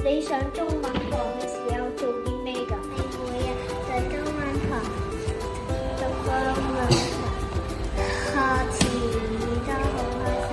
你上中文堂嘅時候做啲咩㗎？你每日上中文堂讀中文，學詞語都好開心。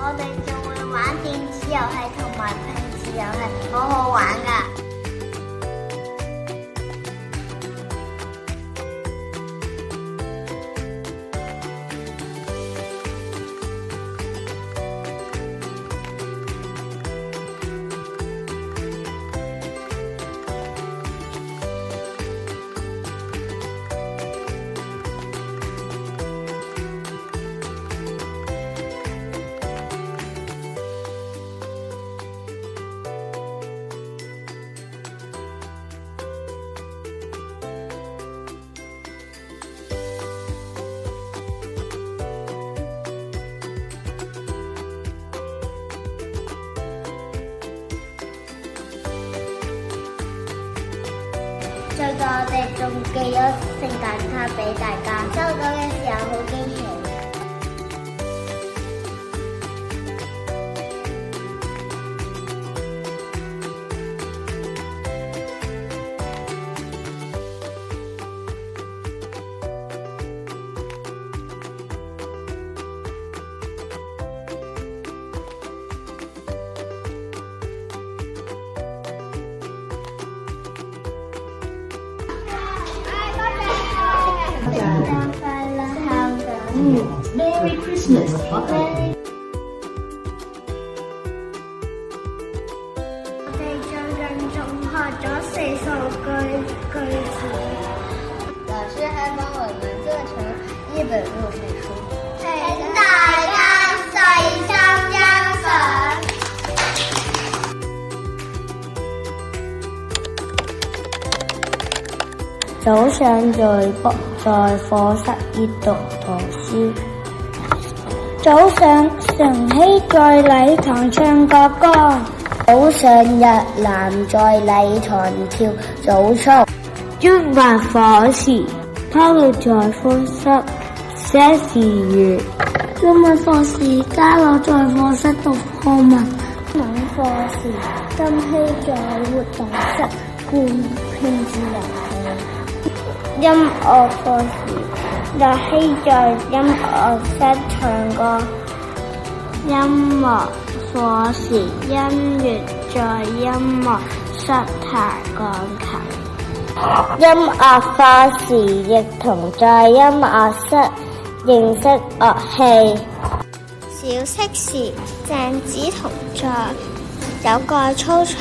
我哋仲會玩電子遊戲同埋拼字遊戲，好好玩㗎。最後我哋仲寄咗聖誕卡俾大家，收到嘅時候好驚喜。Merry Christmas！ 我哋最近仲學咗4首句子。老師還幫我們做成一本入睡書，請大家細心欣賞。早上在課室閱讀圖書，早上晨曦在禮堂唱國歌，早上日南在禮堂跳早操。中午課時，他們在課室寫詞語。中文課時，家樂在課室讀課文。文課時，金希在活動室灌拼字遊戲。音樂課時，日希在音樂室唱歌。音樂課時，音樂在音樂室彈鋼琴。音樂課時，亦同在音樂室認識樂器。小息時，鄭子彤在有個操場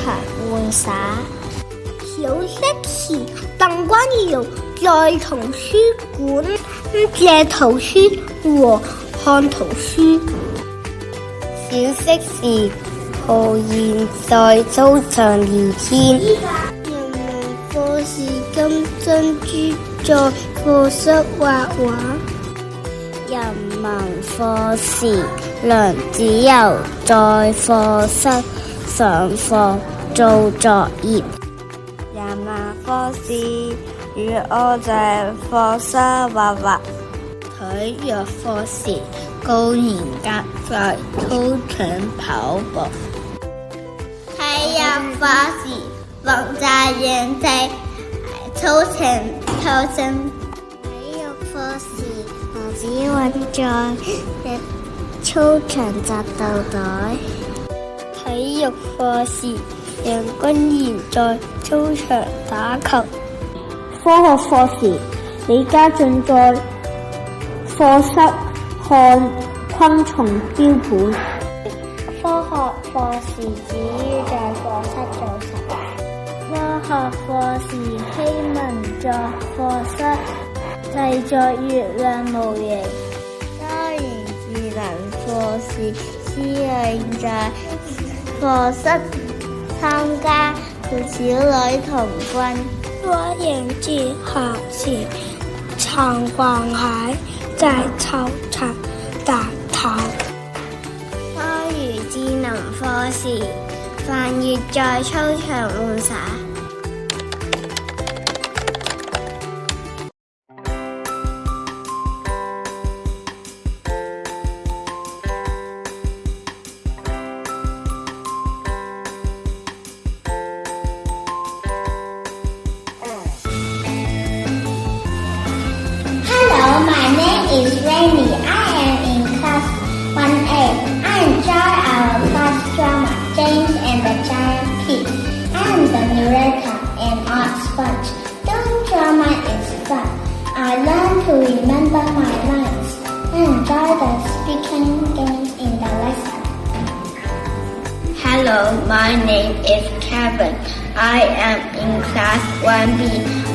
玩耍。小息時，鄧君瑤在圖書館借圖書和看圖書。小息時，浩然在操場聊天。人文課時，金珍珠在課室畫畫。人文課時，梁子柔在課室上課做作業。人文課時，與我在課室畫畫。體育課時，高年級在操場跑步。體育課時，馮澤遠在操場偷針。體育課時，何子韻在操場紮豆袋。體育課時，楊君賢在操場打球。科學課時，李家俊在課室看昆蟲標本。科學課時，子瑜在課室做實驗。科學課時，希文在課室製作月亮模型。家園智能課時，詩穎在課室參加小女童軍。我園自學時常逛海，在操場打球。多餘智能課時，飯餘在操場玩耍。Hello, my name is Rainy. I am in class 1A. I enjoy our class drama, James and the Giant Peach. I am the narrator and art sponge. Doing drama is fun. I learn to remember my lines. I enjoy the speaking games in the lesson. Hello, my name is Kevin. I am in class 1B.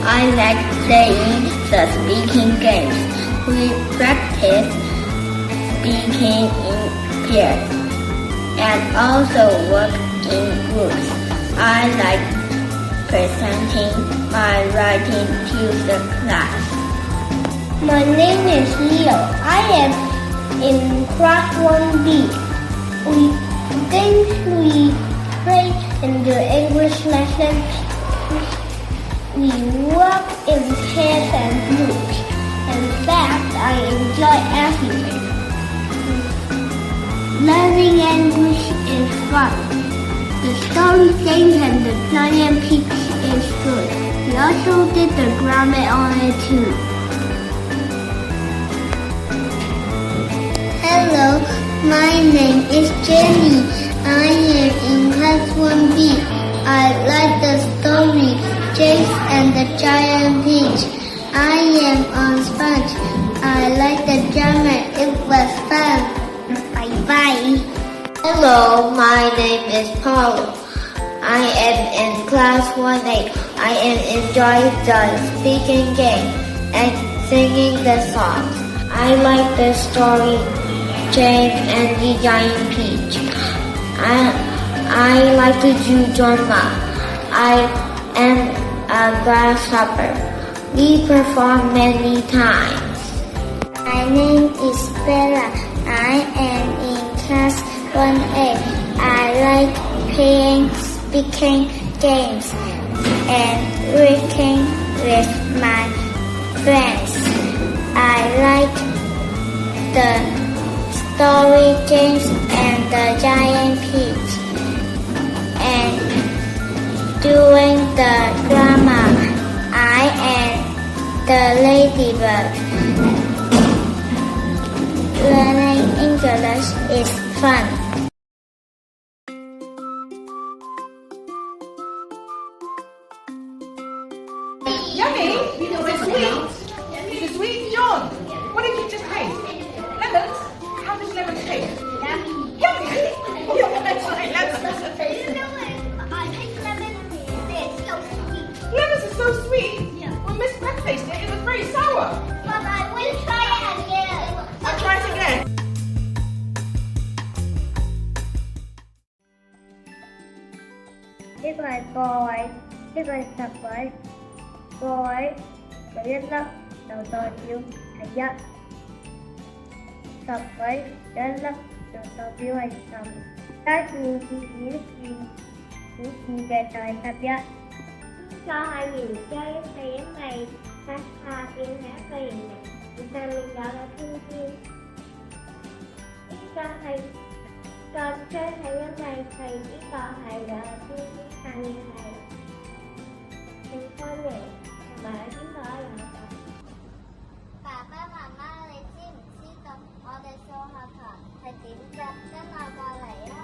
I like playing the speaking games. We practice speaking in pairs and also work in groups. I like presenting my writing to the class. My name is Leo. I am in class 1B. We play in the English lesson. We work in pairs and groups. In fact, I enjoy everything. Learning English is fun. The story games and the Giant Peach is good. We also did the grammar on it too. Hello, my name is Jenny. I am in class 1B. I like the story James and the Giant Peach. I am on sponge. I like the drama. It was fun. Bye bye. Hello, my name is Paulo. I am in class 1A. I am enjoying the speaking game and singing the songs. I like the story James and the Giant Peach. I like to do drama. I am a grasshopper. We perform many times. My name is Bella. I am in class 1A. I like playing speaking games and working with my friends. I like the story James and the Giant Peach and doing the drama I am the Ladybug. Learning English is fun. Yummy! It's sweet. It's a sweet yawn. What did you just taste? Lemons? How does lemon taste? Yummy! Your lemons like lemons. Lemons are so sweet. When Miss Beth tasted it, it was very sour. But I will try it again. I'll try it again. This is boy. This is tập với boy. Thứ nhất là đầu to tiêu thứ nhất. Tập với đến là đầu to tiêu hay tập. Các chú về trời tập nhất. Cho hai mình chơi cái này hát ha tiếng hát về này. Chúng ta mình đó là thương thiên. Cho thầy con chơi thầy này thầy chỉ có thầy là thương thiên hàng thầy. Thầy con này mà chúng ta là爸爸媽媽，你知唔知道我哋數學堂係點㗎？跟我過嚟啊！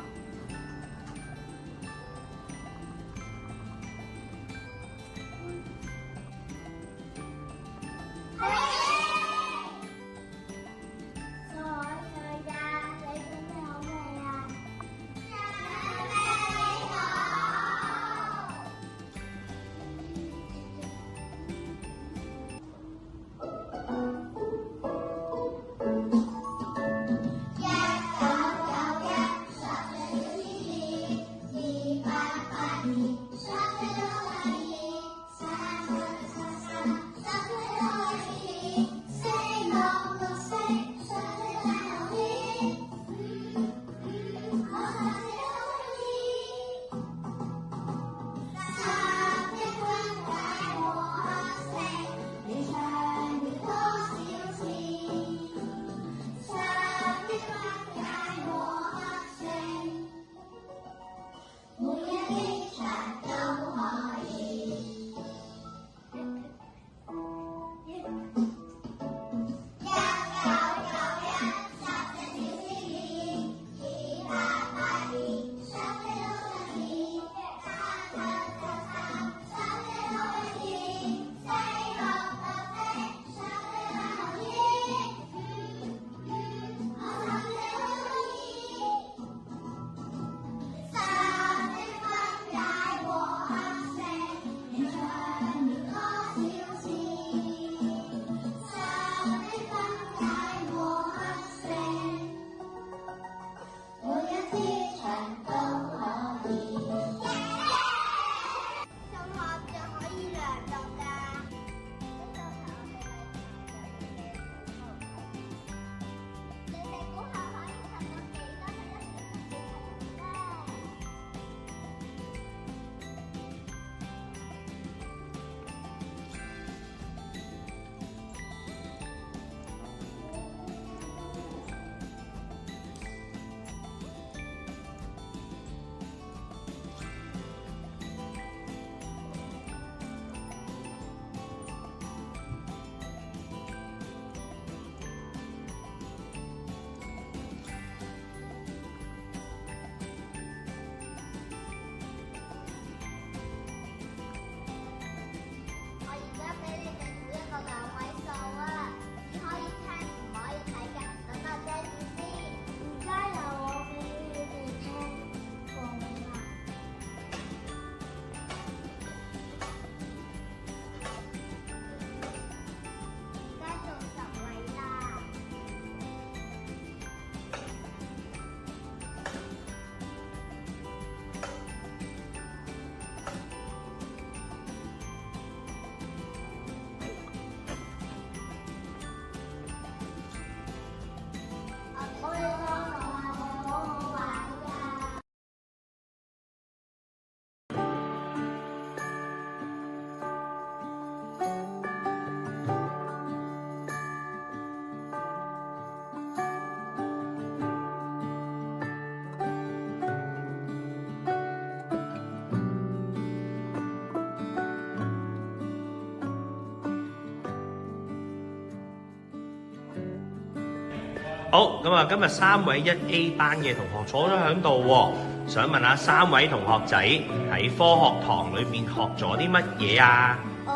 好，咁啊，今日3位1A 班嘅同學坐咗喺度喎，想問下3位同學仔喺科學堂裏面學咗啲乜嘢啊？我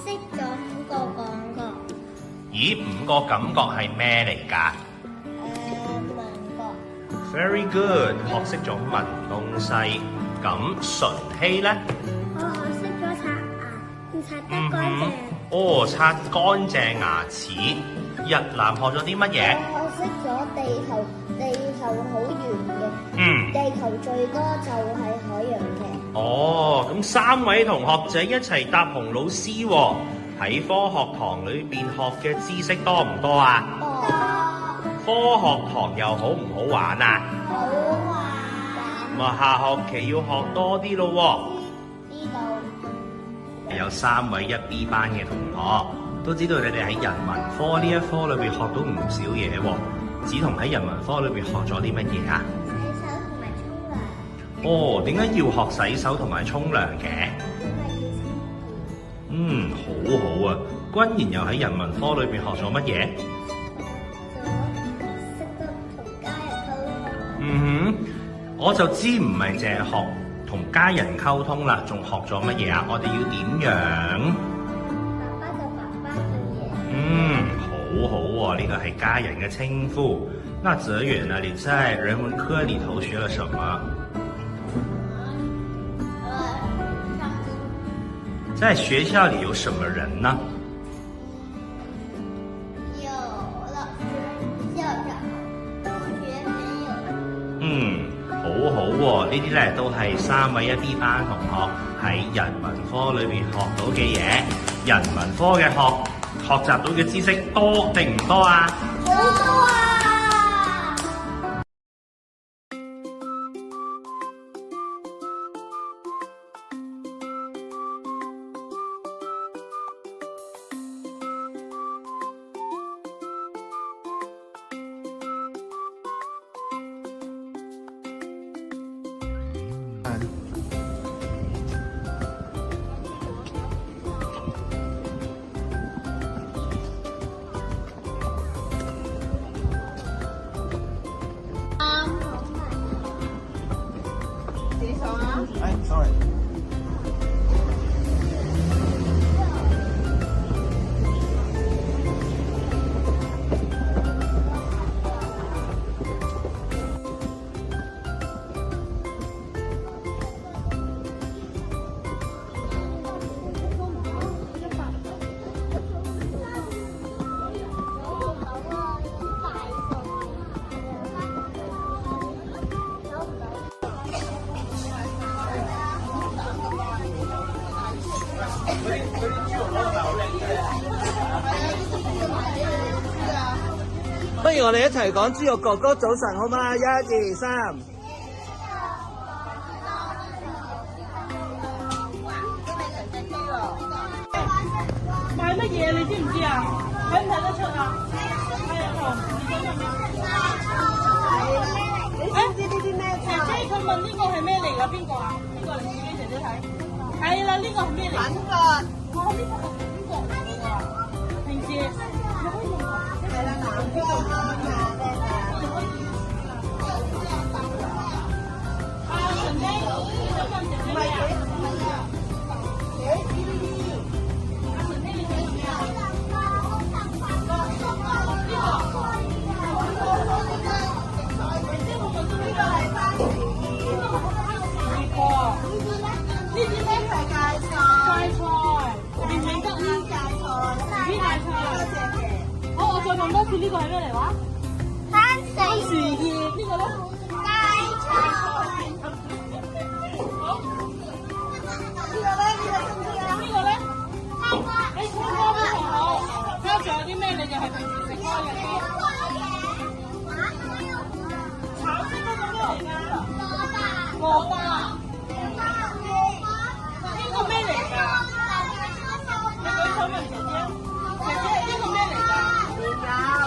學識咗5個感覺。咦，5個感覺係咩嚟㗎？聞覺。 Very good， 學識咗聞東西。咁純希呢？我學識咗刷牙，刷得乾淨。哦，刷乾淨牙齒。日南學咗啲乜嘢？我學識咗地球好圓嘅。地球最多就係海洋嘅。哦，咁3位同學仔一齊答洪老師喎。喺科學堂裏邊學嘅知識多唔多啊？科學堂又好唔好玩啊？好玩。咁啊，下學期要學多啲咯喎。知道。有3位1B 班嘅同學，都知道你哋喺人文科呢一科裏邊學到唔少嘢喎。梓潼喺人文科裏邊學咗啲乜嘢啊？洗手同埋沖涼。哦，點解要學洗手同埋沖涼嘅？好好啊！君然又喺人文科裏邊學咗乜嘢？識得同家人溝通。我就知唔係淨係學同家人溝通啦，仲學咗乜嘢啊？我哋要點樣？爸爸就爸爸嘅嘢。好好喎，呢個係家人嘅稱呼。那澤遠呢？你在人文科裏頭學了什麼？在學校裏有什麼人呢？有老師、校長、同學朋友。好好喎，呢啲咧都係3位1B 班同學喺人文科裏邊學到嘅嘢。人文科嘅學習到嘅知識多定唔多啊？多啊！sorry。不如我哋一齊講豬肉哥哥早晨好嗎？1、2、3。買乜嘢你知唔知啊？睇唔睇得出啊？係啊，你知唔知呢啲咩？姐姐佢問呢個係咩嚟㗎？邊個啊？邊個嚟？自己姐姐睇。係啦，呢個係咩嚟？粉葛。哦，呢個係粉葛嚟㗎。平時你可以用啊。係啦，南邊個啱啊？啊，陳姐，你想問姐姐咩啊？呢啲咩係芥菜？芥菜，明唔明得啊？芥菜，呢芥菜。多謝嘅。好，我再問多次，呢個係咩嚟話？番薯葉，呢個咧？芥菜。好。呢個咧？呢個咧？青瓜。誒，青瓜非常好。睇下仲有啲咩你哋係平時食開嘅啲？炒色嗰個咩嚟㗎？蘿蔔。呢個咩嚟㗎？你舉手問姐姐。姐姐，呢個咩嚟㗎？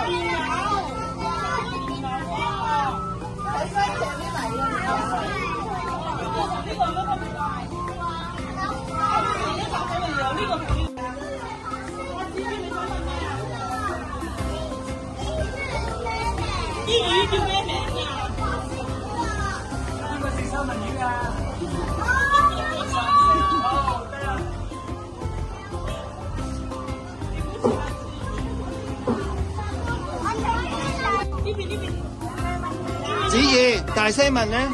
蓮藕。蓮藕啊！睇西芹啲嚟㗎。呢個乜乜嚟㗎？呢個係呢個。我知你想問咩啊？子怡，大聲問咧。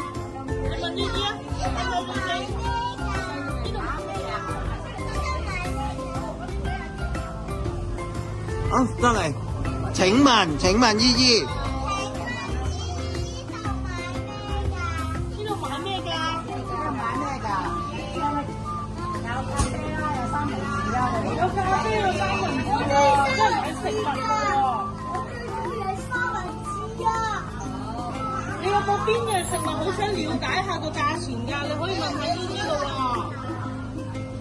好，得嚟。請問姨姨。呢度買咩㗎？有咖啡有三文治喎，真係買食物喎。你有冇邊樣食物好想了解下個價錢㗎？你可以問下呢啲㗎喎。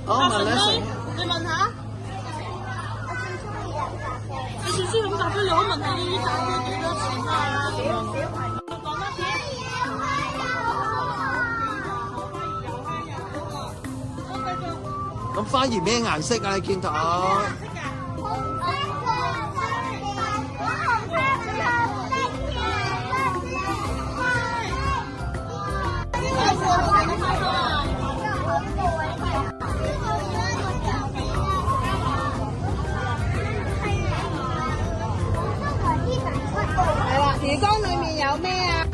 阿順妹，你問下。你最中意飲咖啡，你可以問下呢啲咖啡幾多錢啊？講多次。咁花兒咩顏色啊？你見到？係啦，魚缸裏面有咩啊？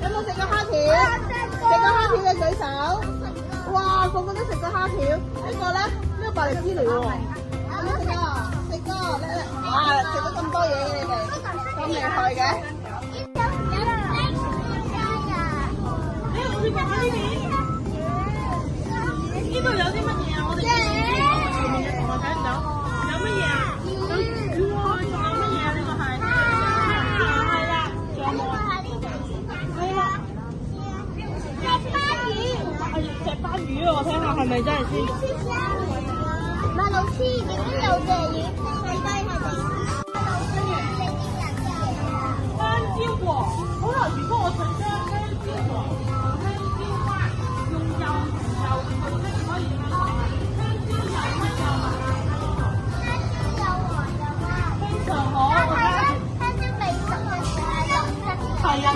有冇食過蝦條？食過蝦條嘅舉手。哇，個個都食過蝦條。呢個咧，呢個百力滋嚟喎。有冇食過？食過，哇，食咗咁多嘢嘅你哋，咁厲害嘅。呢度有啲乜嘢啊？我哋前面嘅同學睇唔到，有乜嘢啊？有魚喎，仲有乜嘢啊？呢個係係啦，仲有冇啊？係啦，石斑魚啊！我睇下係咪真係先？馬路黐亦都有嘅魚，細雞係咪？香蕉喎，好啦，如果我想將香蕉喎。係啊，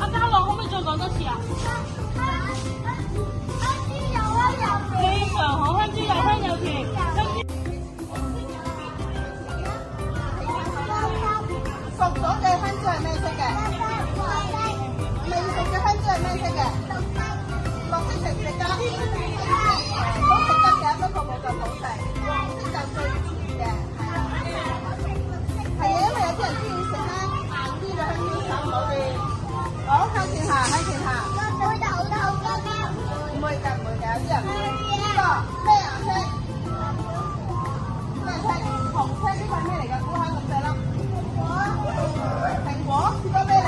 阿嘉樂可唔可以再講多次啊？非常好，香蕉又香又甜。熟咗嘅香蕉係咩色嘅？未熟嘅香蕉係咩色嘅？綠色食唔食㗎？都食得嘅，不過冇咁好食。黃色就最甜嘅，係啊，因為有啲人中意食咧硬啲嘅香蕉手嗰啲。好，向前行，向前行。唔會㗎，有啲人唔會。呢個咩顏色？咩色？紅色呢個係咩嚟㗎？估下咁細粒。蘋果，士多啤梨。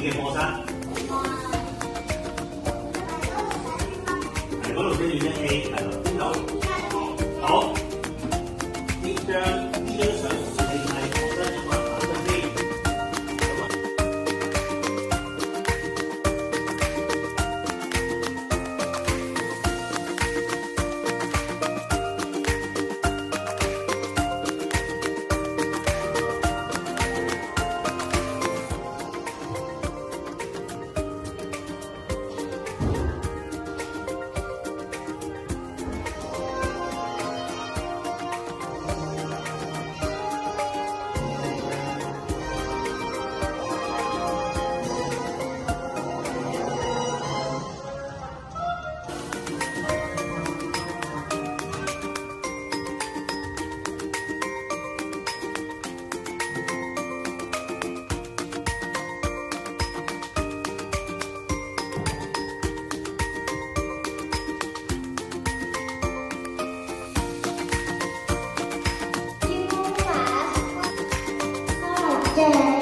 嘅課室？係嗰度寫住一 A， 係咯，邊度？好，呢張相係課室嘅嘛，打出先。Yeah.